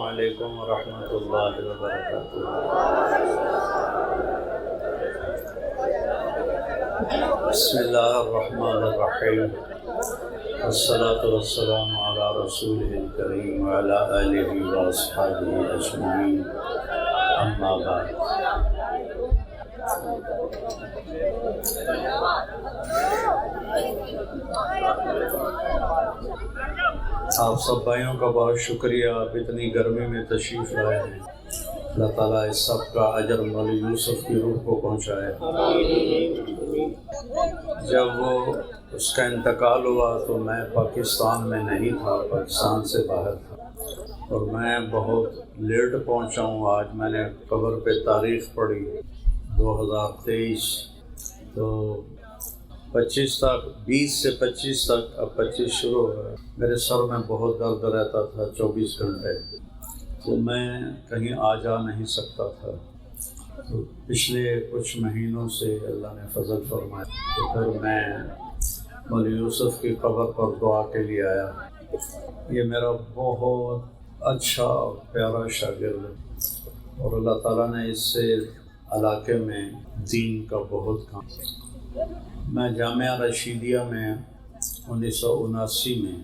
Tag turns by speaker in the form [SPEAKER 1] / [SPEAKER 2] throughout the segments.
[SPEAKER 1] علیکم ورحمۃ اللہ وبرکاتہ۔ بسم اللہ الرحمن الرحیم، والصلاة والسلام علی رسولہ الکریم وعلی آلہ واصحابہ اجمعین، اما بعد۔ آپ سب بھائیوں کا بہت شکریہ، آپ اتنی گرمی میں تشریف لائے ہیں۔ اللہ تعالیٰ اس سب کا اجر مولانا یوسف کی روح کو پہنچائے۔ جب اس کا انتقال ہوا تو میں پاکستان میں نہیں تھا، پاکستان سے باہر تھا، اور میں بہت لیٹ پہنچا ہوں۔ آج میں نے قبر پہ تاریخ پڑھی 2023، تو 25 تک، 20 سے 25 تک، اب 25 شروع ہوا۔ میرے سر میں بہت درد رہتا تھا 24 گھنٹے، تو میں کہیں آ جا نہیں سکتا تھا۔ تو پچھلے کچھ مہینوں سے اللہ نے فضل فرمایا، تو پھر میں مولانا یوسف کی قبر پر دعا کے لیے آیا۔ یہ میرا بہت اچھا اور پیارا شاگرد ہے، اور اللہ تعالیٰ نے اس سے علاقے میں دین کا بہت کام کیا۔ میں جامعہ رشیدیہ میں 1979 میں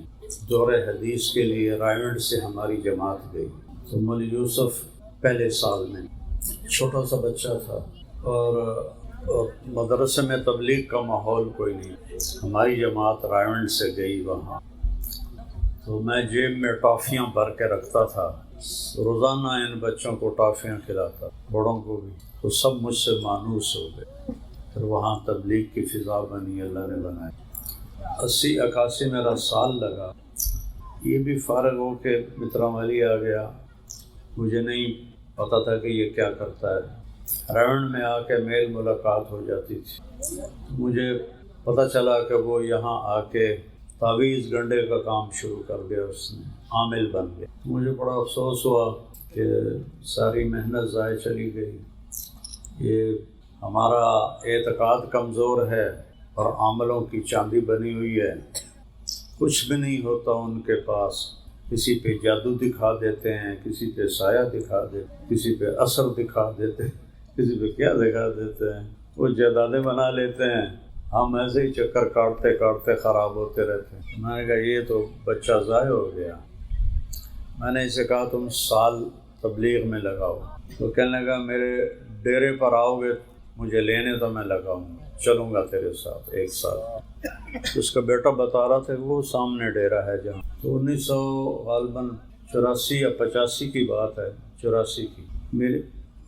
[SPEAKER 1] دور حدیث کے لیے رائیونڈ سے ہماری جماعت گئی، تو مولانا یوسف پہلے سال میں چھوٹا سا بچہ تھا، اور مدرسے میں تبلیغ کا ماحول کوئی نہیں۔ ہماری جماعت رائیونڈ سے گئی وہاں، تو میں جیب میں ٹافیاں بھر کے رکھتا تھا، روزانہ ان بچوں کو ٹافیاں کھلاتا، بڑوں کو بھی، تو سب مجھ سے مانوس ہو گئے۔ پھر وہاں تبلیغ کی فضا بنی، اللہ نے بنائی۔ 80-81 میرا سال لگا، یہ بھی فارغ ہو کے مترا والی آ گیا۔ مجھے نہیں پتا تھا کہ یہ کیا کرتا ہے۔ رائیونڈ میں آ کے میل ملاقات ہو جاتی تھی، مجھے پتہ چلا کہ وہ یہاں آ کے تعویذ گنڈے کا کام شروع کر دیا، اس نے عامل بن گیا۔ مجھے بڑا افسوس ہوا کہ ساری محنت ضائع چلی گئی۔ یہ ہمارا اعتقاد کمزور ہے اور عملوں کی چاندی بنی ہوئی ہے، کچھ بھی نہیں ہوتا ان کے پاس۔ کسی پہ جادو دکھا دیتے ہیں، کسی پہ سایہ دکھا دیتے ہیں، کسی پہ اثر دکھا دیتے ہیں، کسی پہ کیا دکھا دیتے ہیں، وہ جائیدادیں بنا لیتے ہیں، ہم ایسے ہی چکر کاٹتے کاٹتے خراب ہوتے رہتے ہیں۔ میں نے کہا یہ تو بچہ ضائع ہو گیا۔ میں نے اسے کہا تم سال تبلیغ میں لگاؤ، تو کہنے لگا میرے ڈیرے پر آؤ گے مجھے لینے تو میں لگاؤں گا، چلوں گا تیرے ساتھ 1 سال۔ اس کا بیٹا بتا رہا تھا کہ وہ سامنے ڈیرا ہے جہاں۔ تو 1984 یا 85 کی بات ہے، 84 کی،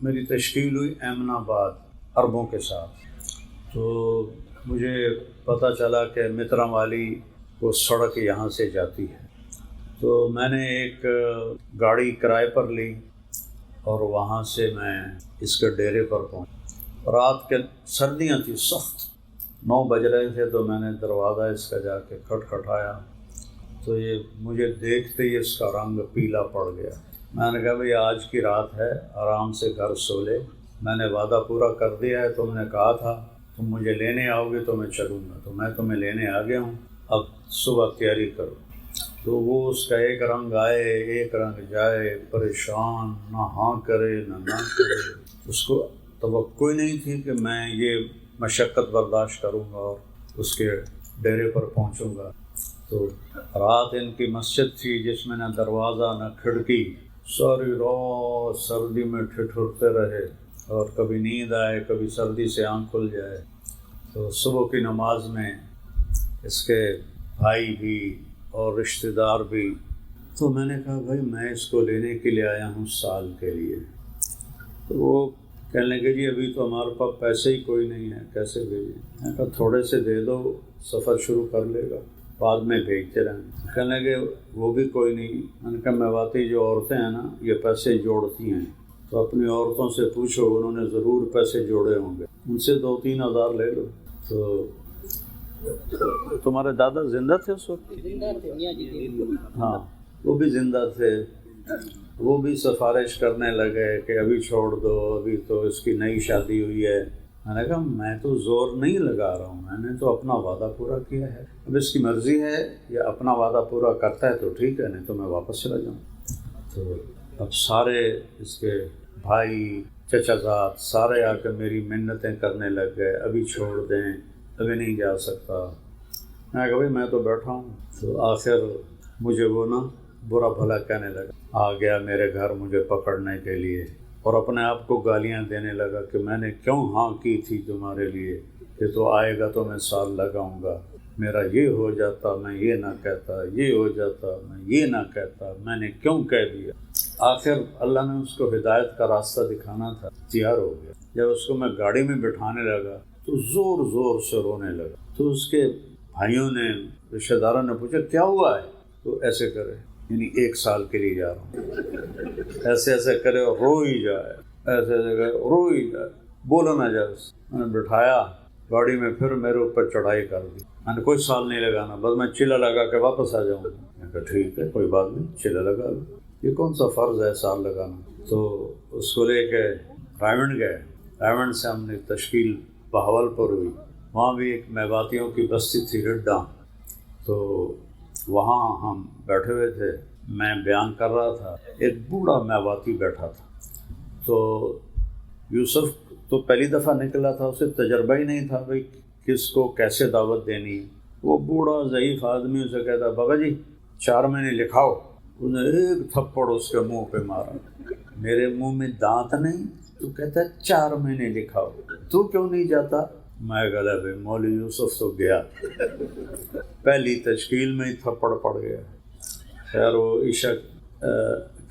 [SPEAKER 1] میری تشکیل ہوئی ایمن آباد عربوں کے ساتھ۔ تو مجھے پتہ چلا کہ مترا والی وہ سڑک یہاں سے جاتی ہے، تو میں نے ایک گاڑی کرائے پر لی اور وہاں سے میں اس کے ڈیرے پر پہنچا۔ رات کے سردیاں تھیں سخت، 9 بج رہے تھے، تو میں نے دروازہ اس کا جا کے کھٹکھٹایا، تو یہ مجھے دیکھتے ہی اس کا رنگ پیلا پڑ گیا۔ میں نے کہا بھئی آج کی رات ہے، آرام سے گھر سو لے، میں نے وعدہ پورا کر دیا ہے، تم نے کہا تھا تم مجھے لینے آؤ گے تو میں چلوں گا، تو میں تمہیں لینے آ گیا ہوں، اب صبح تیاری کرو۔ تو وہ اس کا ایک رنگ آئے ایک رنگ جائے، پریشان، نہ ہاں کرے نہ کرے۔ اس کو توقع نہیں تھی کہ میں یہ مشقت برداشت کروں گا اور اس کے ڈیرے پر پہنچوں گا۔ تو رات ان کی مسجد تھی جس میں نہ دروازہ نہ کھڑکی، ساری رات سردی میں ٹھٹھرتے رہے، اور کبھی نیند آئے کبھی سردی سے آنکھ کھل جائے۔ تو صبح کی نماز میں اس کے بھائی بھی اور رشتہ دار بھی، تو میں نے کہا بھائی میں اس کو لینے کے لیے آیا ہوں سال کے لیے۔ تو وہ کہنے لگے جی ابھی تو ہمارے پاس پیسے ہی کوئی نہیں ہے، کیسے بھیجیں؟ میں نے کہا تھوڑے سے دے دو، سفر شروع کر لے گا، بعد میں بھیجتے رہیں۔ کہنے لگے وہ بھی کوئی نہیں۔ میں نے کہا میں واقعی جو عورتیں ہیں نا یہ پیسے جوڑتی ہیں، تو اپنی عورتوں سے پوچھو، انہوں نے ضرور پیسے جوڑے ہوں گے، ان سے 2-3 ہزار لے لو۔ تو تمہارے دادا زندہ تھے اس وقت؟ ہاں وہ بھی زندہ تھے۔ وہ بھی سفارش کرنے لگے کہ ابھی چھوڑ دو، ابھی تو اس کی نئی شادی ہوئی ہے۔ میں نے کہا میں تو زور نہیں لگا رہا ہوں، میں نے تو اپنا وعدہ پورا کیا ہے، اب اس کی مرضی ہے یا اپنا وعدہ پورا کرتا ہے تو ٹھیک ہے، نہیں تو میں واپس چلا جاؤں۔ تو اب سارے اس کے بھائی چچا زاد سارے آ کے میری منتیں کرنے لگ گئے، ابھی چھوڑ دیں، ابھی نہیں جا سکتا۔ میں کہا بھائی میں تو بیٹھا ہوں۔ تو آخر مجھے وہ نا برا بھلا کہنے لگا، آ گیا میرے گھر مجھے پکڑنے کے لیے، اور اپنے آپ کو گالیاں دینے لگا کہ میں نے کیوں ہاں کی تھی تمہارے لیے، کہ تو آئے گا تو میں سال لگاؤں گا، میرا یہ ہو جاتا میں یہ نہ کہتا، یہ ہو جاتا میں یہ نہ کہتا، میں نے کیوں کہہ دیا۔ آخر اللہ نے اس کو ہدایت کا راستہ دکھانا تھا، تیار ہو گیا۔ جب اس کو میں گاڑی میں بٹھانے لگا تو زور زور سے رونے لگا۔ تو اس کے بھائیوں نے، رشتہ داروں نے پوچھا کیا ہوا ہے؟ تو ایسے کرے، یعنی 1 سال کے لیے جا رہا ہوں، ایسے ایسے کرے اور رو ہی جائے، ایسے ایسے کرے رو ہی جائے، بولو نہ جائے۔ میں نے بٹھایا گاڑی میں، پھر میرے اوپر چڑھائی کر دی۔ میں نے کوئی سال نہیں لگانا، بس میں چلا لگا کے واپس آ جاؤں گا۔ میں نے کہا ٹھیک ہے کوئی بات نہیں، چلا لگا لو، یہ کون سا فرض ہے سال لگانا۔ تو اس کو لے کے رائیونڈ گئے۔ رائیونڈ سے ہم نے تشکیل بہاولپور ہوئی، وہاں بھی ایک میواتیوں کی بستی تھی رڈا، تو وہاں ہم بیٹھے ہوئے تھے، میں بیان کر رہا تھا، ایک بوڑھا میواتی بیٹھا تھا۔ تو یوسف تو پہلی دفعہ نکلا تھا، اسے تجربہ ہی نہیں تھا بھائی کس کو کیسے دعوت دینی ہے۔ وہ بوڑھا ضعیف آدمی اسے کہتا بابا جی 4 مہینے لکھاؤ۔ اس نے ایک تھپڑ اس کے منہ پہ مارا، میرے منہ میں دانت نہیں، تو کہتا 4 مہینے لکھاؤ، تو کیوں نہیں جاتا؟ میں کہا بھائی مولوی یوسف تو گیا، پہلی تشکیل میں ہی تھپڑ پڑ گیا۔ خیر وہ عشاء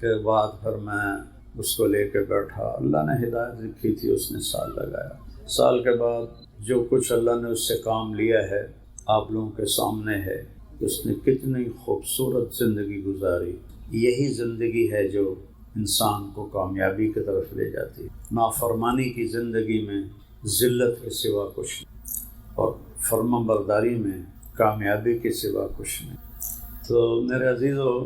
[SPEAKER 1] کے بعد پھر میں اس کو لے کے بیٹھا، اللہ نے ہدایت لکھی تھی، اس نے سال لگایا۔ سال کے بعد جو کچھ اللہ نے اس سے کام لیا ہے آپ لوگوں کے سامنے ہے، اس نے کتنی خوبصورت زندگی گزاری۔ یہی زندگی ہے جو انسان کو کامیابی کی طرف لے جاتی ہے۔ نافرمانی کی زندگی میں ذلت کے سوا کچھ نہیں، اور فرمان برداری میں کامیابی کے سوا کچھ نہیں۔ تو میرے عزیزو،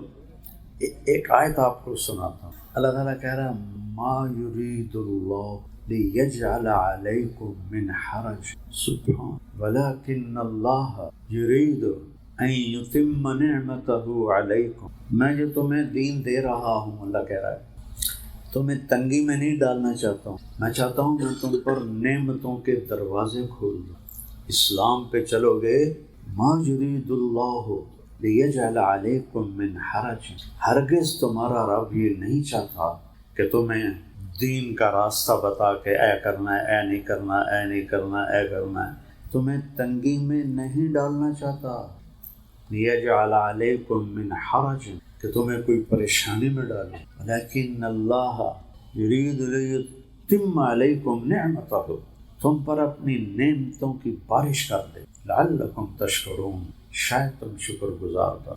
[SPEAKER 1] ایک آیت آپ کو سناتا ہوں۔ اللہ تعالیٰ کہہ رہا ہے ما یرید اللہ لیجعل علیکم من حرج سبحان ولکن اللہ یرید ان یتم نعمتہ علیکم۔ میں جو تمہیں دین دے رہا ہوں، اللہ کہہ رہا ہے تمہیں تنگی میں نہیں ڈالنا چاہتا ہوں، میں چاہتا ہوں میں تم پر نعمتوں کے دروازے کھول دوں۔ اسلام پہ چلو گے، ما یرید اللہ لیجعل علیکم من حرج، ہرگز تمہارا رب یہ نہیں چاہتا کہ تمہیں دین کا راستہ بتا کے اے کرنا ہے، اے نہیں کرنا، اے نہیں کرنا، اے کرنا ہے، تمہیں تنگی میں نہیں ڈالنا چاہتا۔ لیجعل علیکم من حرج، کہ تمہیں کوئی پریشانی میں ڈالے، لیکن اللہ یرید لیتم علیکم نعمتہ، تم پر اپنی نعمتوں کی بارش کر دے، لعلکم تشکرون، شاید تم شکر گزار ہو۔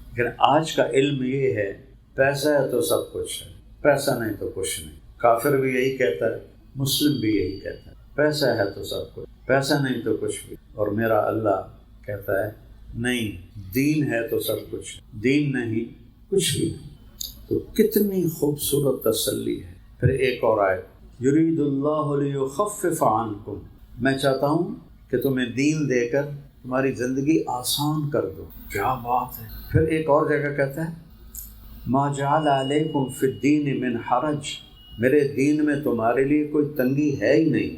[SPEAKER 1] لیکن آج کا علم یہ ہے پیسہ ہے تو سب کچھ ہے، پیسہ نہیں تو کچھ نہیں۔ کافر بھی یہی کہتا ہے، مسلم بھی یہی کہتا ہے، پیسہ ہے تو سب کچھ، پیسہ نہیں تو کچھ بھی۔ اور میرا اللہ کہتا ہے نہیں، دین ہے تو سب کچھ، دین نہیں کچھ بھی نہیں۔ تو کتنی خوبصورت تسلی ہے۔ پھر ایک اور آیت، یرید اللہ لیخفف عنکم، میں چاہتا ہوں کہ تمہیں دین دے کر تمہاری زندگی آسان کر دو۔ کیا بات ہے۔ پھر ایک اور جگہ کہتا ہے ما جعل علیکم فی الدین من حرج، میرے دین میں تمہارے لیے کوئی تنگی ہے ہی نہیں۔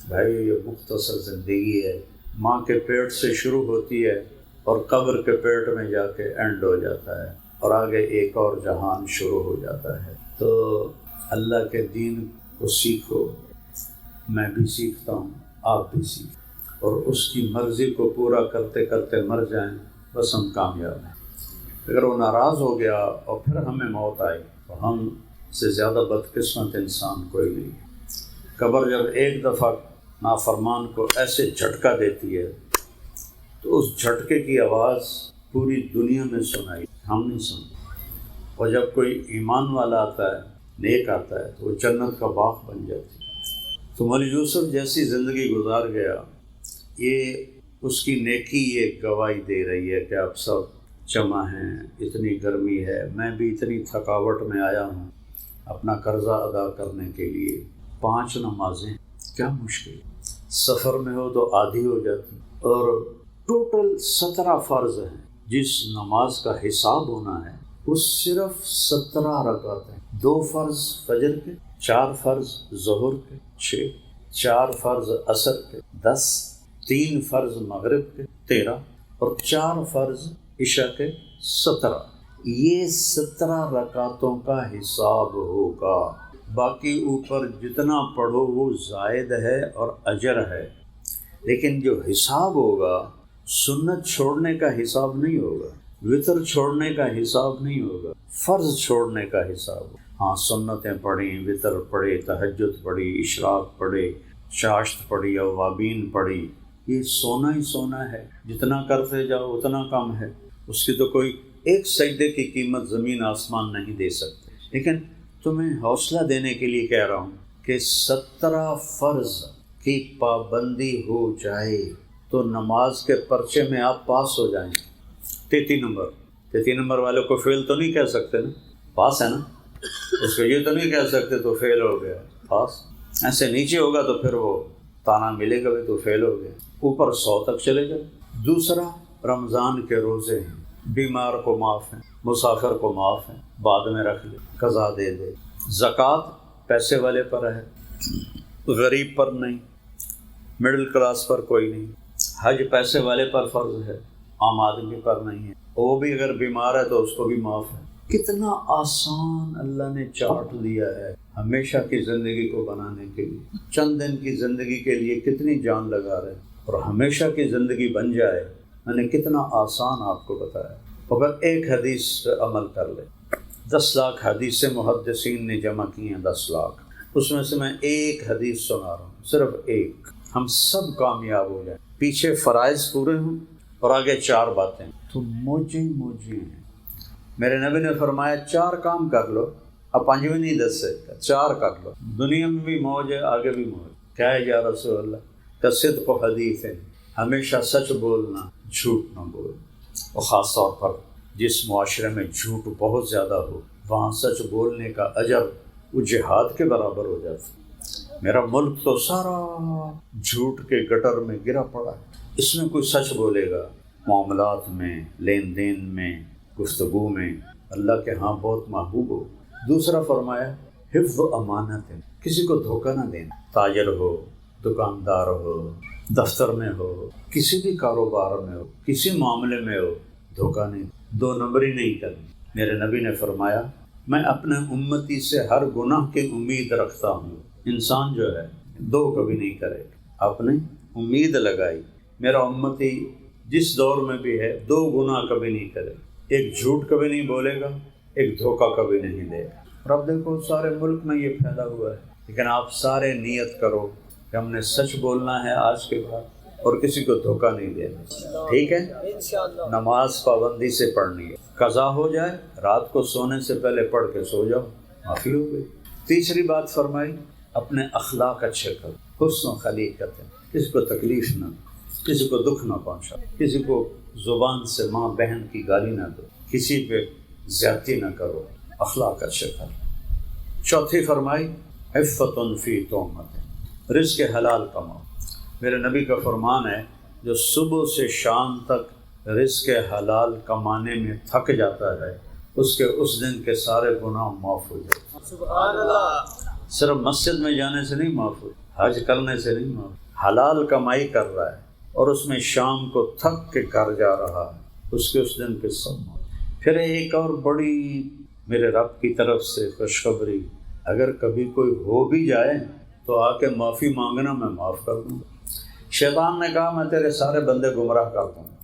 [SPEAKER 1] بھائی یہ مختصر زندگی ہے، ماں کے پیٹ سے شروع ہوتی ہے اور قبر کے پیٹ میں جا کے اینڈ ہو جاتا ہے، اور آگے ایک اور جہان شروع ہو جاتا ہے۔ تو اللہ کے دین کو سیکھو، میں بھی سیکھتا ہوں، آپ بھی سیکھیں، اور اس کی مرضی کو پورا کرتے کرتے مر جائیں، بس ہم کامیاب ہیں۔ اگر وہ ناراض ہو گیا اور پھر ہمیں موت آئی تو ہم سے زیادہ بدقسمت انسان کوئی نہیں ہے۔ قبر جب ایک دفعہ نافرمان کو ایسے جھٹکا دیتی ہے تو اس جھٹکے کی آواز پوری دنیا میں سنائی، ہم نہیں سنتے۔ اور جب کوئی ایمان والا آتا ہے، نیک آتا ہے، تو وہ جنت کا باغ بن جاتی ہے۔ تو مولوی یوسف جیسی زندگی گزار گیا، یہ اس کی نیکی یہ گواہی دے رہی ہے کہ آپ سب جمع ہیں، اتنی گرمی ہے، میں بھی اتنی تھکاوٹ میں آیا ہوں اپنا قرضہ ادا کرنے کے لیے۔ 5 نمازیں کیا مشکل، سفر میں ہو تو آدھی ہو جاتی، اور ٹوٹل 17 فرض ہیں۔ جس نماز کا حساب ہونا ہے وہ صرف 17 رکعت ہیں، 2 فرض فجر کے، 4 فرض ظہر کے 6، 4 فرض عصر کے 10، 3 فرض مغرب کے 13 اور 4 فرض عشاء کے 17۔ یہ 17 رکعتوں کا حساب ہوگا۔ باقی اوپر جتنا پڑھو وہ زائد ہے اور اجر ہے، لیکن جو حساب ہوگا سنت چھوڑنے کا حساب نہیں ہوگا، وطر چھوڑنے کا حساب نہیں ہوگا، فرض چھوڑنے کا حساب ہوگا۔ ہاں سنتیں پڑھیں، وطر پڑھے، تہجد پڑھی، اشراق پڑھے، چاشت پڑھی، اوابین پڑھی، یہ سونا ہی سونا ہے، جتنا کرتے جاؤ اتنا کم ہے، اس کی تو کوئی ایک سجدے کی قیمت زمین آسمان نہیں دے سکتے۔ لیکن تمہیں حوصلہ دینے کے لیے کہہ رہا ہوں کہ 17 فرض کی پابندی ہو جائے تو نماز کے پرچے میں آپ پاس ہو جائیں۔ 33 نمبر والے کو فیل تو نہیں کہہ سکتے نا، پاس ہے نا، اس کو یہ تو نہیں کہہ سکتے تو فیل ہو گیا، پاس۔ ایسے نیچے ہوگا تو پھر وہ تانا ملے گا بھی تو فیل ہو گیا، اوپر 100 تک چلے جائے۔ دوسرا، رمضان کے روزے ہیں، بیمار کو معاف ہیں، مسافر کو معاف ہیں، بعد میں رکھ لے، قضا دے دے۔ زکوٰۃ پیسے والے پر ہے، غریب پر نہیں، مڈل کلاس پر کوئی نہیں۔ حج پیسے والے پر فرض ہے، عام آدمی پر نہیں ہے، وہ بھی اگر بیمار ہے تو اس کو بھی معاف ہے۔ کتنا آسان اللہ نے چارٹ دیا ہے ہمیشہ کی زندگی کو بنانے کے لیے۔ چند دن کی زندگی کے لیے کتنی جان لگا رہے ہیں، اور ہمیشہ کی زندگی بن جائے، میں نے کتنا آسان آپ کو بتایا۔ اگر ایک حدیث پہ عمل کر لے، 10 لاکھ حدیثیں محدثین نے جمع کی ہیں، 10 لاکھ، اس میں سے میں ایک حدیث سنا رہا ہوں، صرف ایک، ہم سب کامیاب ہو جائیں، پیچھے فرائض پورے ہوں اور آگے 4 باتیں تو موجے ہیں۔ میرے نبی نے فرمایا 4 کام کر لو، اب 5ویں نہیں دس سکتا، 4 کر لو، دنیا میں بھی موج ہے، آگے بھی موج۔ کیا ہے یا رسول اللہ؟ کہ صدق و حدیث ہے، ہمیشہ سچ بولنا، جھوٹ نہ بول۔ اور خاص طور پر جس معاشرے میں جھوٹ بہت زیادہ ہو، وہاں سچ بولنے کا اجر وہ جہاد کے برابر ہو جاتا۔ میرا ملک تو سارا جھوٹ کے گٹر میں گرا پڑا ہے، اس میں کوئی سچ بولے گا، معاملات میں، لین دین میں، گفتگو میں، اللہ کے ہاں بہت محبوب ہو۔ دوسرا فرمایا حفظ و امانت ہے، کسی کو دھوکہ نہ دینا، تاجر ہو، دکاندار ہو، دفتر میں ہو، کسی بھی کاروبار میں ہو، کسی معاملے میں ہو، دھوکہ نہیں، 2 نمبری نہیں کرنی۔ میرے نبی نے فرمایا میں اپنے امتی سے ہر گناہ کی امید رکھتا ہوں۔ انسان جو ہے 2 کبھی نہیں کرے گا، آپ نے امید لگائی میرا امتی جس دور میں بھی ہے 2 گناہ کبھی نہیں کرے گا، ایک جھوٹ کبھی نہیں بولے گا، ایک دھوکہ کبھی نہیں دے گا۔ اور اب دیکھو سارے ملک میں یہ پھیلا ہوا ہے، لیکن آپ سارے نیت کرو کہ ہم نے سچ بولنا ہے آج کے بعد اور کسی کو دھوکہ نہیں دینا، ٹھیک ہے؟ نماز پابندی سے پڑھنی ہے، قضا ہو جائے رات کو سونے سے پہلے پڑھ کے سو جاؤ، معافی ہو گئی۔ تیسری بات فرمائی اپنے اخلاق اچھے کرو، حسن و خلیقت ہے، کسی کو تکلیف نہ دو، کسی کو دکھ نہ پہنچا، کسی کو زبان سے ماں بہن کی گالی نہ دو، کسی پہ زیادتی نہ کرو، اخلاق اچھے کرو۔ چوتھی فرمائی عفت فی تہمت، رزق حلال کماؤ۔ میرے نبی کا فرمان ہے جو صبح سے شام تک رزق حلال کمانے میں تھک جاتا ہے اس کے اس دن کے سارے گناہ معاف ہو جاتے ہیں۔ سبحان اللہ۔ صرف مسجد میں جانے سے نہیں معاف ہو، حج کرنے سے نہیں معاف، حلال کمائی کر رہا ہے اور اس میں شام کو تھک کے گھر جا رہا ہے، اس کے اس دن کے سب معاف۔ پھر ایک اور بڑی میرے رب کی طرف سے خوشخبری، اگر کبھی کوئی ہو بھی جائے تو آ کے معافی مانگنا، میں معاف کر دوں گا۔ شیطان نے کہا میں تیرے سارے بندے گمراہ کر دوں گا،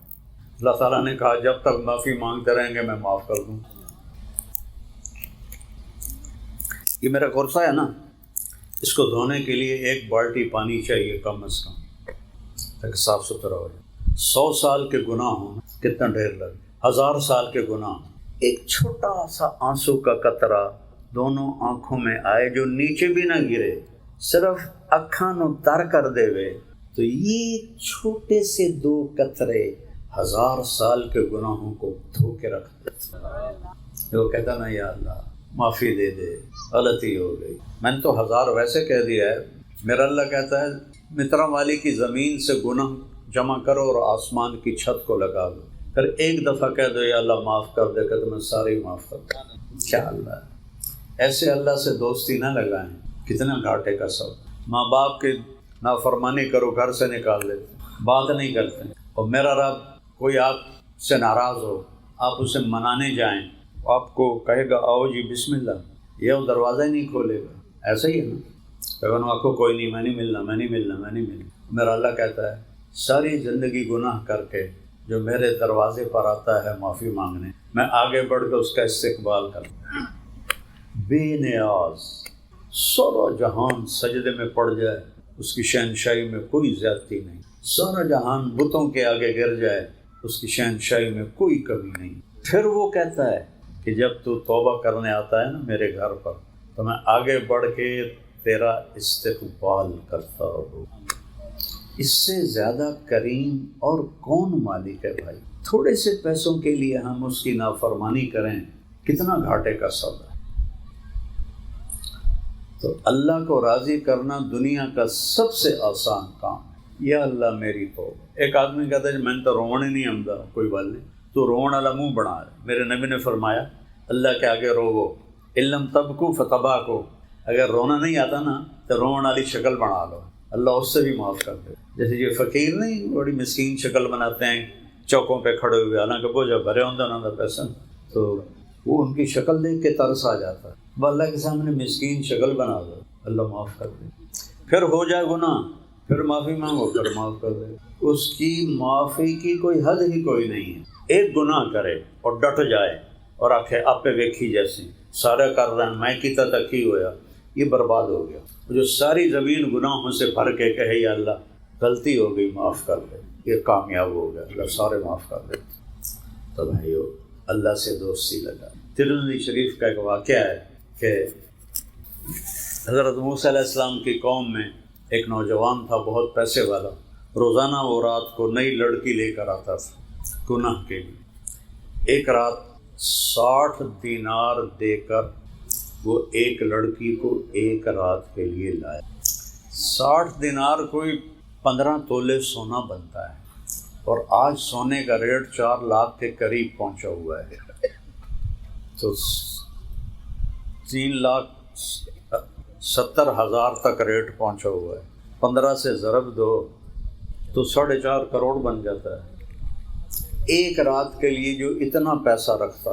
[SPEAKER 1] اللہ تعالیٰ نے کہا جب تک معافی مانگتے رہیں گے میں معاف کر دوں۔ یہ میرا غرفہ ہے نا، اس کو دھونے کے لیے 1 بالٹی پانی چاہیے کم از کم، تاکہ صاف ستھرا ہو جائے۔ 100 سال کے گناہ ہوں، کتنا ڈھیر لگے، 1000 سال کے گناہ ہوں، ایک چھوٹا سا آنسو کا قطرہ دونوں آنکھوں میں آئے جو نیچے بھی نہ گرے، صرف اکھاں نو تر کر دے وے، تو یہ چھوٹے سے 2 قطرے 1000 سال کے گناہوں کو دھو کے رکھ دیتے۔ وہ کہتا نا یا اللہ معافی دے دے، غلطی ہو گئی، میں نے تو 1000 ویسے کہہ دیا ہے، میرا اللہ کہتا ہے مترا والی کی زمین سے گناہ جمع کرو اور آسمان کی چھت کو لگا دو، پھر ایک دفعہ کہہ دو یا اللہ معاف کر دے کہ تو میں سارے معاف کر دوں۔ کیا اللہ ہے، ایسے اللہ سے دوستی نہ لگائیں، کتنا گھاٹے کا سبب۔ ماں باپ کی نافرمانی کرو، گھر سے نکال دیتے، بات نہیں کرتے، اور میرا رب کوئی آپ سے ناراض ہو، آپ اسے منانے جائیں، آپ کو کہے گا آؤ جی بسم اللہ، یہ وہ دروازہ ہی نہیں کھولے گا، ایسا ہی ہے نا، اگر آپ کو کوئی نہیں، میں نہیں ملنا۔ میرا اللہ کہتا ہے ساری زندگی گناہ کر کے جو میرے دروازے پر آتا ہے معافی مانگنے، میں آگے بڑھ کے اس کا استقبال کرتا ہوں، بے نیاز، سارا جہان سجدے میں پڑ جائے، اس کی شہنشاہی میں کوئی زیادتی نہیں، سارا جہان بتوں کے آگے گر جائے، اس کی شہنشاہی میں کوئی کمی نہیں۔ پھر وہ کہتا ہے کہ جب تو توبہ کرنے آتا ہے نا میرے گھر پر، تو میں آگے بڑھ کے تیرا استقبال کرتا ہوں۔ اس سے زیادہ کریم اور کون مالک ہے بھائی؟ تھوڑے سے پیسوں کے لیے ہم اس کی نافرمانی کریں، کتنا گھاٹے کا سودا ہے۔ تو اللہ کو راضی کرنا دنیا کا سب سے آسان کام ہے۔ یا اللہ میری توبہ۔ ایک آدمی کہتا ہے میں تو رونے نہیں آمدا، کوئی بات نہیں، تو رون والا منہ بنا ہے۔ میرے نبی نے فرمایا اللہ کے آگے روو، علم تبکو فتباکو، اگر رونا نہیں آتا نا تو رون والی شکل بنا لو، اللہ اس سے بھی معاف کر دے۔ جیسے یہ فقیر نہیں بڑی مسکین شکل بناتے ہیں چوکوں پہ کھڑے ہوئے، حالانکہ وہ جب بھرے ہوندے انہوں نے پیسہ، تو وہ ان کی شکل دیکھ کے ترس آ جاتا ہے، وہ اللہ کے سامنے مسکین شکل بنا دو، اللہ معاف کر دے۔ پھر ہو جائے گناہ، پھر معافی مانگو، پھر معاف کر دے۔ اس کی معافی کی کوئی حد ہی کوئی نہیں ہے۔ ایک گناہ کرے اور ڈٹ جائے اور آخے آپ پہ ویکھی جیسی سارے کر رہے ہیں، میں کیتا تک ہی ہویا، یہ برباد ہو گیا۔ جو ساری زمین گناہوں سے بھر کے کہے یا اللہ غلطی ہو گئی معاف کر دے، یہ کامیاب ہو گیا، اللہ سارے معاف کر دے۔ تو بھائیو اللہ سے دوستی لگا۔ ترمذی شریف کا ایک واقعہ ہے کہ حضرت موسیٰ علیہ السلام کی قوم میں ایک نوجوان تھا بہت پیسے والا، روزانہ وہ رات کو نئی لڑکی لے کر آتا تھا گناہ کے لیے۔ ایک رات 60 دینار دے کر وہ ایک لڑکی کو ایک رات کے لیے لایا۔ 60 دینار کوئی 15 تولے سونا بنتا ہے، اور آج سونے کا ریٹ 4 لاکھ کے قریب پہنچا ہوا ہے، تو 3,70,000 تک ریٹ پہنچا ہوا ہے۔ 15 سے ضرب دو تو 4.5 کروڑ بن جاتا ہے۔ ایک رات کے لیے جو اتنا پیسہ رکھتا،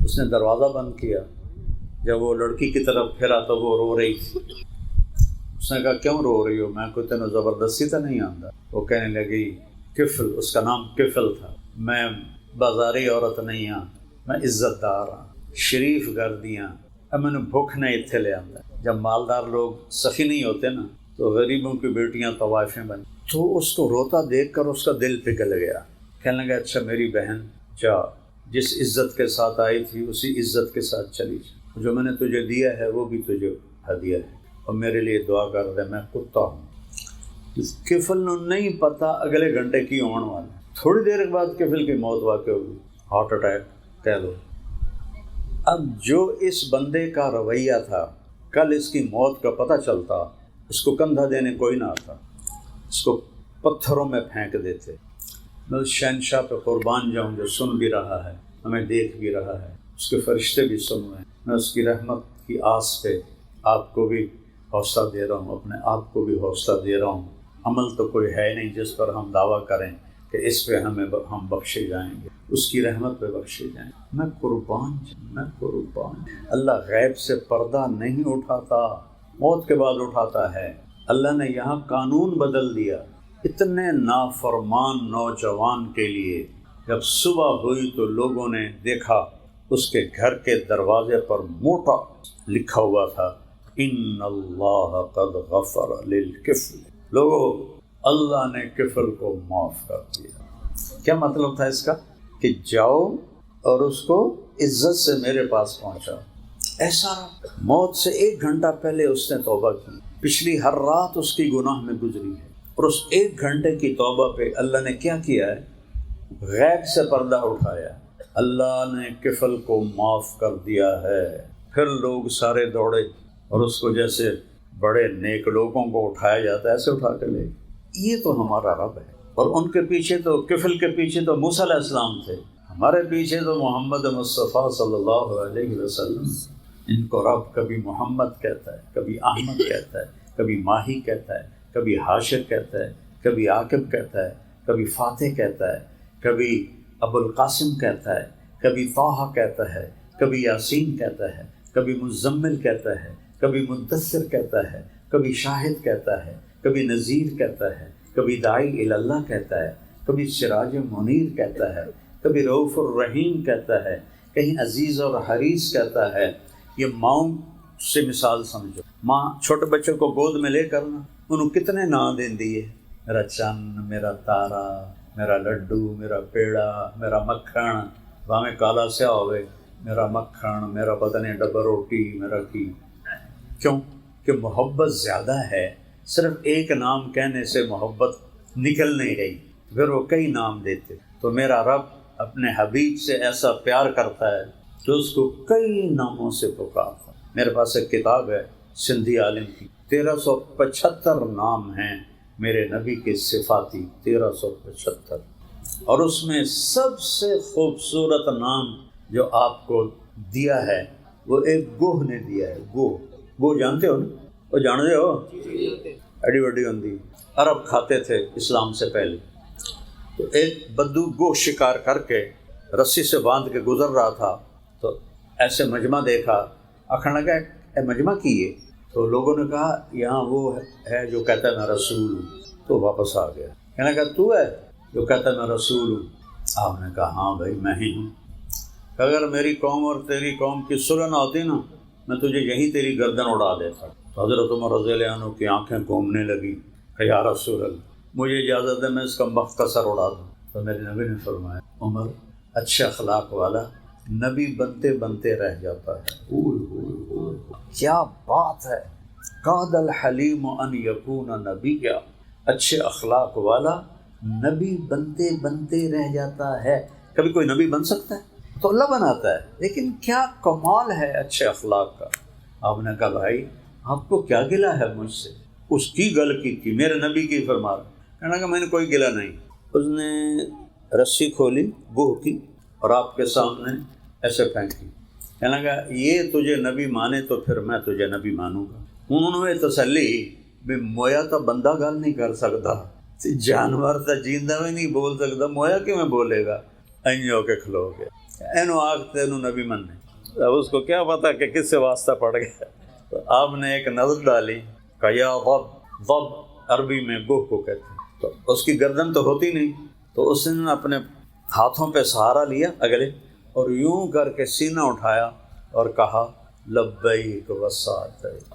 [SPEAKER 1] اس نے دروازہ بند کیا۔ جب وہ لڑکی کی طرف پھرا تو وہ رو رہی تھی۔ اس نے کہا کیوں رو رہی ہو؟ میں کوئی تینوں زبردستی تو نہیں آندا؟ وہ کہنے لگی کفل، اس کا نام کفل تھا، میں بازاری عورت نہیں ہاں، میں عزت دار ہاں، شریف گردی ہاں، اب میں نے بھوک نہیں اتھے لے آندا۔ جب مالدار لوگ سخی نہیں ہوتے نا تو غریبوں کی بیٹیاں طوائفیں بن، تو اس کو روتا دیکھ کر اس کا دل پگھل گیا۔ کہنے لگا اچھا میری بہن جا، جس عزت کے ساتھ آئی تھی اسی عزت کے ساتھ چلی جا، جو میں نے تجھے دیا ہے وہ بھی تجھے ہدیہ ہے، اور میرے لیے دعا کر دے، میں کتا ہوں۔ کفل نے نہیں پتہ اگلے گھنٹے کی آن والا، تھوڑی دیر کے بعد کفل کی موت واقع ہوگی، ہارٹ اٹیک کہہ لو۔ اب جو اس بندے کا رویہ تھا، کل اس کی موت کا پتہ چلتا، اس کو کندھا دینے کوئی نہ آتا، اس کو پتھروں میں پھینک دیتے۔ میں اس شہنشاہ پہ قربان جاؤں جو سن بھی رہا ہے، ہمیں دیکھ بھی رہا ہے، اس کے فرشتے بھی سن رہے ہیں۔ میں اس کی رحمت کی آس پہ آپ کو بھی حوصلہ دے رہا ہوں، اپنے آپ کو بھی حوصلہ دے رہا ہوں۔ عمل تو کوئی ہے نہیں جس پر ہم دعویٰ کریں کہ اس پہ ہم بخشے جائیں گے، اس کی رحمت پہ بخشے جائیں گے۔ میں قربان۔ اللہ غیب سے پردہ نہیں اٹھاتا، موت کے بعد اٹھاتا ہے۔ اللہ نے یہاں قانون بدل دیا۔ اتنے نافرمان نوجوان کے لیے جب صبح ہوئی تو لوگوں نے دیکھا اس کے گھر کے دروازے پر موٹا لکھا ہوا تھا ان اللہ قد غفر للکفل۔ لوگوں، اللہ نے کفل کو معاف کر دیا۔ کیا مطلب تھا اس کا؟ کہ جاؤ اور اس کو عزت سے میرے پاس پہنچا۔ ایسا موت سے 1 گھنٹہ پہلے اس نے توبہ کی، پچھلی ہر رات اس کی گناہ میں گزری ہے، اور اس 1 گھنٹے کی توبہ پہ اللہ نے کیا کیا ہے؟ غیب سے پردہ اٹھایا، اللہ نے کفل کو معاف کر دیا ہے۔ پھر لوگ سارے دوڑے اور اس کو جیسے بڑے نیک لوگوں کو اٹھایا جاتا ہے ایسے اٹھا کے لے۔ یہ تو ہمارا رب ہے، اور ان کے پیچھے تو کفل کے پیچھے تو موسیٰ علیہ السلام تھے، ہمارے پیچھے تو محمد مصطفیٰ صلی اللہ علیہ وسلم، ان کو رب کبھی محمد کہتا ہے، کبھی احمد کہتا ہے، کبھی ماہی کہتا ہے، کبھی حاشر کہتا ہے، کبھی عاقب کہتا ہے، کبھی فاتح کہتا ہے، کبھی ابو القاسم کہتا ہے، کبھی طٰہٰ کہتا ہے، کبھی یاسین کہتا ہے، کبھی مزمل کہتا ہے، کبھی مدثر کہتا ہے، کبھی شاہد کہتا ہے، کبھی نذیر کہتا ہے، کبھی داعی الی اللہ کہتا ہے، کبھی سراج منیر کہتا ہے، کبھی رؤوف الرحیم کہتا ہے، کہیں عزیز اور حریص کہتا ہے۔ یہ ماؤں سے مثال سمجھو، ماں چھوٹے بچوں کو گود میں لے کر نا انہوں کتنے نام دین دیے، میرا چند، میرا تارا، میرا لڈو، میرا پیڑا، میرا مکھن، بھاویں کالا سیاہ ہوئے، میرا مکھن، میرا پتہ نہیں ڈبہ روٹی، میرا کی۔ کیوں کہ محبت زیادہ ہے، صرف ایک نام کہنے سے محبت نکل نہیں رہی، پھر وہ کئی نام دیتے۔ تو میرا رب اپنے حبیب سے ایسا پیار کرتا ہے کہ اس کو کئی ناموں سے پکارتا ہے۔ میرے پاس ایک کتاب ہے سندھی عالم کی، 1375 نام ہیں میرے نبی کے صفاتی، 1375، اور اس میں سب سے خوبصورت نام جو آپ کو دیا ہے وہ ایک گوہ نے دیا ہے۔ گوہ جانتے ہو نا؟ وہ جانتے ہو؟ ایڈی وڈی ہوندی، عرب کھاتے تھے اسلام سے پہلے۔ تو ایک بدو گوہ شکار کر کے رسی سے باندھ کے گزر رہا تھا، تو ایسے مجمع دیکھا، آخر لگا اے مجمع کیے؟ تو لوگوں نے کہا یہاں وہ ہے جو کہتا ہے میں رسول ہوں۔ تو واپس آ گیا، کہنے لگا تو ہے جو کہتا ہے میں رسول ہوں؟ آپ نے کہا ہاں بھائی میں ہی ہوں۔ اگر میری قوم اور تیری قوم کی صلح نہ ہوتی نا، میں تجھے یہیں تیری گردن اڑا دیتا۔ تو حضرت عمر رضی اللہ عنہ کی آنکھیں گھومنے لگی کہ یا رسول اللہ مجھے اجازت ہے میں اس کا مخ کا سر اڑا دوں۔ تو میرے نبی نے فرمایا عمر اچھے اخلاق والا نبی بنتے بنتے رہ جاتا ہے۔ کیا بات ہے، قاد الحلیم ان یکون نبیا، اچھے اخلاق والا نبی بنتے بنتے رہ جاتا ہے۔ کبھی کوئی نبی بن سکتا ہے تو اللہ بناتا ہے، لیکن کیا کمال ہے اچھے اخلاق کا۔ آپ نے کہا بھائی آپ کو کیا گلہ ہے مجھ سے؟ اس کی گل کی میرے نبی کی فرما رہا۔ کہنا کہ میں نے کوئی گلہ نہیں۔ اس نے رسی کھولی گوہ کی اور آپ کے سامنے ایسے پھینکی، کہنے لگا یہ تجھے نبی مانے تو پھر میں تجھے نبی مانوں گا۔ انہوں نے تسلی بھی مویا تو بندہ گل نہیں کر سکتا، جانور تو جیندہ میں نہیں بول سکتا، مویا کیوں میں بولے گا؟ ہو کے کھلو گیا اینو آگ تینو نبی مننے۔ اب اس کو کیا پتا کہ کس سے واسطہ پڑ گیا۔ تو آپ نے ایک نظر ڈالی کہ یا ضب، ضب عربی میں گوہ کو کہتے ہیں، تو اس کی گردن تو ہوتی نہیں، تو اس نے اپنے ہاتھوں پہ سہارا لیا اگلے اور یوں کر کے سینہ اٹھایا اور کہا لبیک وسعدیک،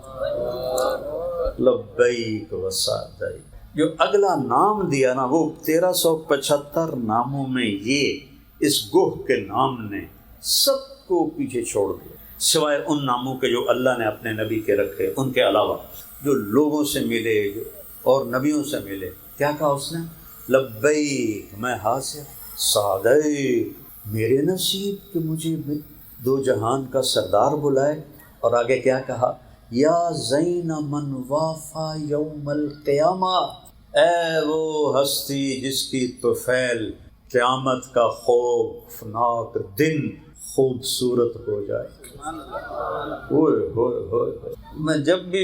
[SPEAKER 1] لبیک وسعدیک۔ جو اگلا نام دیا نا وہ 1375 ناموں میں یہ اس گوہ کے نام نے سب کو پیچھے چھوڑ دیا، سوائے ان ناموں کے جو اللہ نے اپنے نبی کے رکھے۔ ان کے علاوہ جو لوگوں سے ملے جو اور نبیوں سے ملے، کیا کہا اس نے؟ لبیک میں حاضر، سعدیک میرے نصیب کہ مجھے دو جہان کا سردار بلائے۔ اور آگے کیا کہا؟ یا زین من وافا یوم القیامہ، اے وہ ہستی جس کی طفیل قیامت کا خوفناک دن خوبصورت ہو جائے۔ ہوئے ہوئے ہوئے، میں جب بھی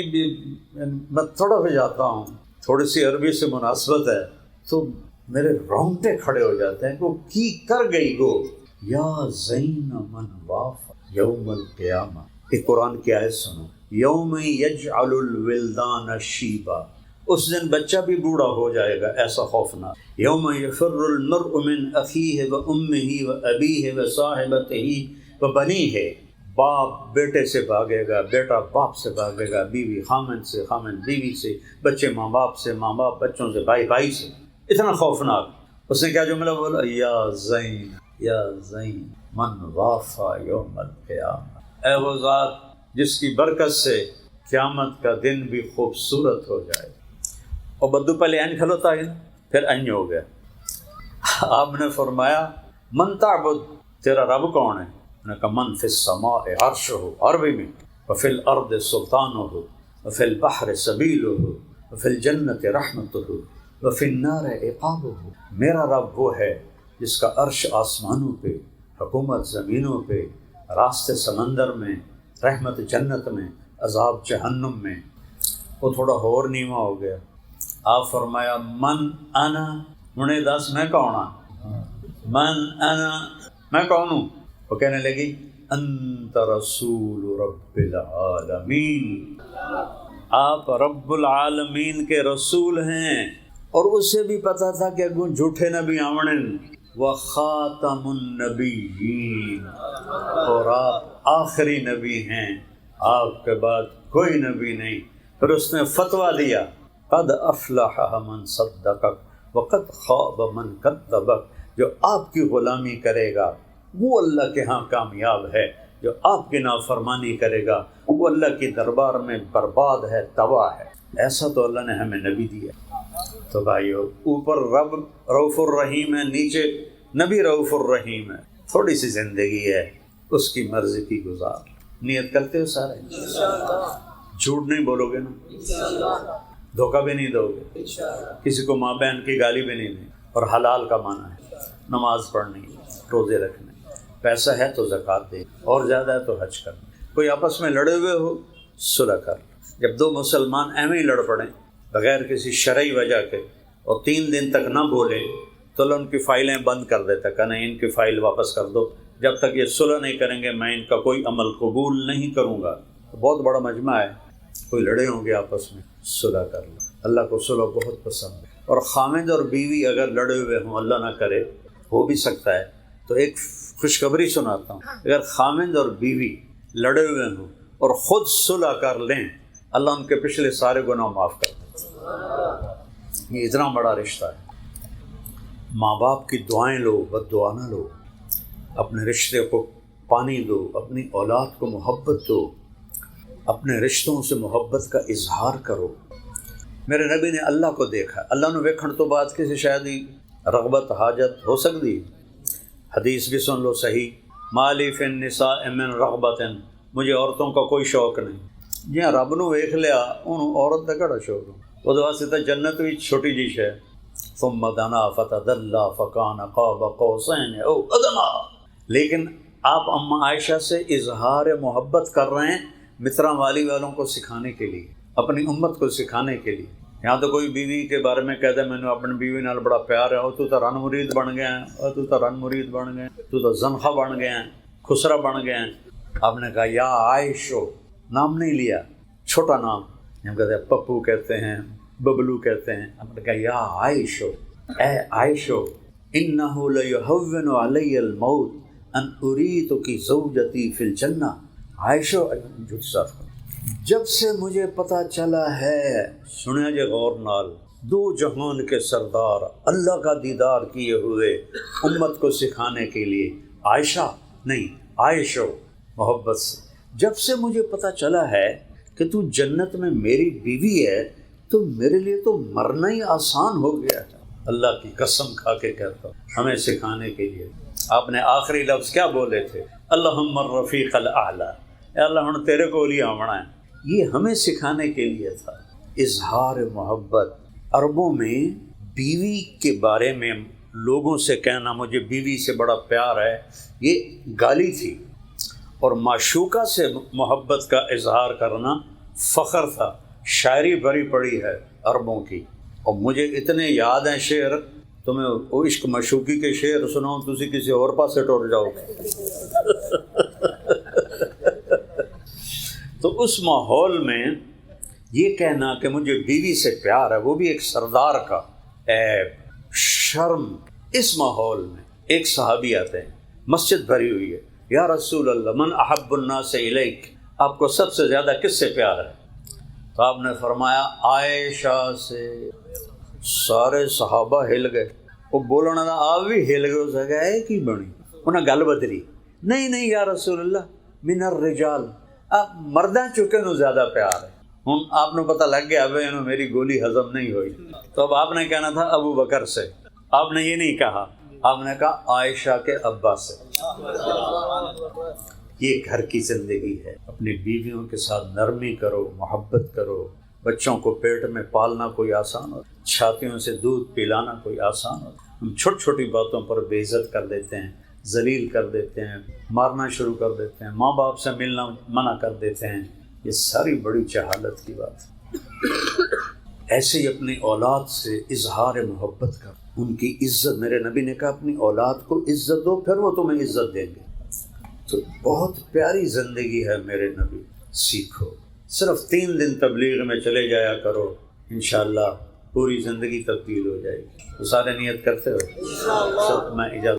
[SPEAKER 1] میں تھوڑا بھی جاتا ہوں، تھوڑی سی عربی سے مناسبت ہے تو میرے رونگٹے کھڑے ہو جاتے ہیں کہ وہ کی کر گئی گو یا زین من وافا یوم القیامہ۔ ایک قرآن کی آیت سنو، یوم یجعل الولدان شیبا، اس دن بچہ بھی بوڑھا ہو جائے گا، ایسا خوفناک۔ یوم یفر المرء من اخیہ و امہ و ابیہ و صاحبتہ و بنیہ، باپ بیٹے سے بھاگے گا، بیٹا باپ سے بھاگے گا، بیوی خامن سے، خامن بیوی سے، بچے ماں باپ سے، ماں باپ بچوں سے، بھائی بھائی سے۔ اتنا خوفناک۔ اس نے کیا جملہ بولا؟ یا زین، یا زین من وافا یوم القیامہ، اے وہ ذات جس کی برکت سے قیامت کا دن بھی خوبصورت ہو جائے۔ اور بدو پہلے این کھلوتا ہے پھر این ہو گیا۔ آپ نے فرمایا من تعبد، تیرا رب کون ہے؟ نے کہا من فی السماء عرشہ، عربی میں، وفی الارض سلطانہ، وفی البحر سبیلہ، وفی الجنت رحمتہ، وفی النار عقابہ۔ میرا رب وہ ہے جس کا عرش آسمانوں پہ، حکومت زمینوں پہ، راستے سمندر میں، رحمت جنت میں، عذاب جہنم میں، وہ تھوڑا اور نیواں ہو گیا۔ آپ فرمایا من انا، انہیں دس میں کون ہوں، من انا میں کون ہوں؟ وہ کہنے لگی انت رسول رب العالمین، آپ رب العالمین کے رسول ہیں۔ اور اسے بھی پتا تھا کہ اگوں جھوٹے نبی آمنن، وخاتم النبیین، اور آپ آخری نبی ہیں، آپ کے بعد کوئی نبی نہیں۔ پھر اس نے فتویٰ دیا قد افلح من صدقک وقد خاب من کذبک، جو آپ کی غلامی کرے گا وہ اللہ کے ہاں کامیاب ہے، جو آپ کی نافرمانی کرے گا وہ اللہ کی دربار میں برباد ہے، تباہ ہے۔ ایسا تو اللہ نے ہمیں نبی دیا۔ تو بھائیو، اوپر رب رؤوف الرحیم ہے، نیچے نبی رؤوف الرحیم ہے، تھوڑی سی زندگی ہے، اس کی مرضی کی گزار۔ نیت کرتے ہو سارے؟ جھوٹ نہیں بولو گے نا، دھوکہ بھی نہیں دو گے، کسی کو ماں بہن کی گالی بھی نہیں دیں، اور حلال کا معنی ہے نماز پڑھنی، روزے رکھنے، پیسہ ہے تو زکوٰۃ دے، اور زیادہ ہے تو حج کرنا۔ کوئی آپس میں لڑے ہوئے ہو صلح کر، جب دو مسلمان ایویں ہی لڑ پڑیں بغیر کسی شرعی وجہ کے اور 3 دن تک نہ بولے تو اللہ ان کی فائلیں بند کر دیتا کہ نہیں ان کی فائل واپس کر دو، جب تک یہ صلح نہیں کریں گے میں ان کا کوئی عمل قبول نہیں کروں گا۔ بہت بڑا مجمع ہے، کوئی لڑے ہوں گے آپس میں صلح کر لو، اللہ کو صلح بہت پسند ہے۔ اور خامد اور بیوی اگر لڑے ہوئے ہوں، اللہ نہ کرے ہو بھی سکتا ہے، تو ایک خوشخبری سناتا ہوں، اگر خامد اور بیوی لڑے ہوئے ہوں اور خود صلح کر لیں، اللہ ان کے پچھلے سارے گناہ معاف کر دے۔ یہ اتنا بڑا رشتہ ہے۔ ماں باپ کی دعائیں لو، بد دعا نہ لو، اپنے رشتے کو پانی دو، اپنی اولاد کو محبت دو، اپنے رشتوں سے محبت کا اظہار کرو۔ میرے نبی نے اللہ کو دیکھا، اللہ نے ویکھن تو بعد کسی شاید ہی رغبت حاجت ہو سکتی، حدیث بھی سن لو صحیح، مالی فی النساء من رغبت، مجھے عورتوں کا کوئی شوق نہیں۔ جہاں رب نو ویکھ لیا انہوں عورت کا کہڑا شوق ہو، وہ واسطے تو جنت بھی چھوٹی جی ہے۔ ثم دنا فتدلی فکان قاب قوسین او ادنی، لیکن آپ اماں عائشہ سے اظہار محبت کر رہے ہیں مترا والی والوں کو سکھانے کے لیے، اپنی امت کو سکھانے کے لیے۔ یہاں تو کوئی بیوی کے بارے میں کہہ دے میں نے اپنی بیوی نال بڑا پیار ہے، اور تو رن مرید بن گیا ہے، اور تو رن مرید بن گیا، تو زنخہ بن گیا ہے، خسرا بن گیا ہے۔ آپ نے کہا یا عائشو، نام نہیں لیا، چھوٹا نام، ہم کہتے ہیں پپو کہتے ہیں، ببلو کہتے ہیں، آپ نے کہا یا عائشو، اے عائشو، انہ لیہون علی الموت ان اریتک زوجتی فی الجنہ۔ عائشو، جب سے مجھے پتہ چلا ہے، سنیا جے غور نال، 2 جہان کے سردار اللہ کا دیدار کیے ہوئے امت کو سکھانے کے لیے، عائشہ نہیں عائشو، محبت سے، جب سے مجھے پتہ چلا ہے کہ تو جنت میں میری بیوی ہے تو میرے لیے تو مرنا ہی آسان ہو گیا ہے۔ اللہ کی قسم کھا کے کہتا ہوں، ہمیں سکھانے کے لیے آپ نے آخری لفظ کیا بولے تھے؟ اللہم الرفیق الاعلی، اے اللہ ہم تیرے کو لیا آمنا ہے۔ یہ ہمیں سکھانے کے لیے تھا، اظہار محبت۔ عربوں میں بیوی کے بارے میں لوگوں سے کہنا مجھے بیوی سے بڑا پیار ہے، یہ گالی تھی، اور معشوقہ سے محبت کا اظہار کرنا فخر تھا۔ شاعری بھری پڑی ہے عربوں کی، اور مجھے اتنے یاد ہیں شعر، تمہیں وہ عشق معشوقی کے شعر سناؤں تسی کسی اور پاسے ٹور جاؤ گے۔ تو اس ماحول میں یہ کہنا کہ مجھے بیوی سے پیار ہے، وہ بھی ایک سردار کا عیب، شرم۔ اس ماحول میں ایک صحابی آتے ہیں، مسجد بھری ہوئی ہے، یا رسول اللہ من احب الناس الیک، آپ کو سب سے زیادہ کس سے پیار ہے؟ تو آپ نے فرمایا عائشہ سے۔ سارے صحابہ ہل گئے، وہ بولنا تھا آپ بھی ہل گئے، اس جگہ ہے کی بنی انہیں گل بدلی، نہیں یا رسول اللہ من الرجال، آپ مرداں چکے نو زیادہ پیار ہے۔ ہوں آپ نے پتہ لگ گیا اب انہوں میری گولی ہضم نہیں ہوئی، تو اب آپ نے کہنا تھا ابو بکر سے، آپ نے یہ نہیں کہا، آپ نے کہا عائشہ کے ابا سے۔ یہ گھر کی زندگی ہے، اپنی بیویوں کے ساتھ نرمی کرو، محبت کرو۔ بچوں کو پیٹ میں پالنا کوئی آسان ہو، چھاتیوں سے دودھ پلانا کوئی آسان ہو؟ ہم چھوٹی چھوٹی باتوں پر بے عزت کر دیتے ہیں، ذلیل کر دیتے ہیں، مارنا شروع کر دیتے ہیں، ماں باپ سے ملنا منع کر دیتے ہیں. یہ ساری بڑی جہالت کی بات ہے. ایسے ہی اپنی اولاد سے اظہار محبت کر، ان کی عزت. میرے نبی نے کہا اپنی اولاد کو عزت دو، پھر وہ تمہیں عزت دیں گے. تو بہت پیاری زندگی ہے میرے نبی، سیکھو. صرف 3 دن تبلیغ میں چلے جایا کرو، انشاءاللہ پوری زندگی تبدیل ہو جائے گی. تو سارے نیت کرتے ہو؟ میں اجازت